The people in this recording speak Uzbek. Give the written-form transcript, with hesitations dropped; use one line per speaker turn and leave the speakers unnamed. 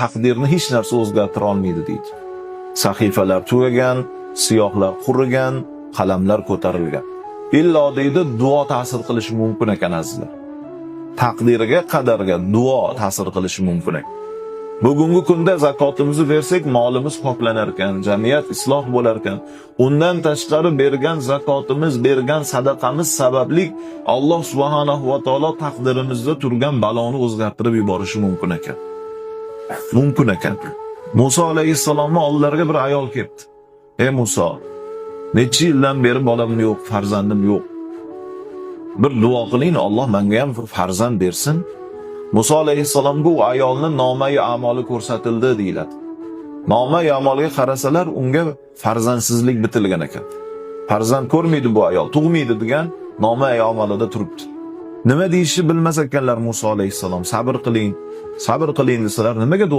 taqdirni hech narsa o'zgartira olmaydi deydi. Sahifalar tugagan, siyohlar qurigan, qalamlar ko'tarilgan. Illo deydi duo ta'sir qilishi mumkin ekan azizlar. Taqdiriga, qadarga duo ta'sir qilishi mumkin ekan. Bugungi kunda zakotimizni bersak, molimiz qoplanar ekan, jamiyat isloh bo'lar ekan. Undan tashqari bergan zakotimiz, bergan sadaqamiz sababli Alloh subhanahu va taolo taqdirimizda turgan baloni o'zgartirib yuborishi mumkin ekan. Mumkin ekan. Musa alayhissalomning oldilariga bir ayol keldi. Ey Musa, necha yildan beri bolam yo'q, farzandim yo'q. Bir duo qiling, Alloh menga ham farzand bersin. Musa alayhissalomga u ayolning nomai amali ko'rsatildi deyiladi. Nomai amaliga qarasalar, unga farzandsizlik bitilgan ekan. Farzand ko'rmaydi bu ayol, tug'maydi degan nomai amalida turibdi. Nima deyishni bilmas ekanlar Musa alayhissalom. Sabr qiling desalar, nimaga duo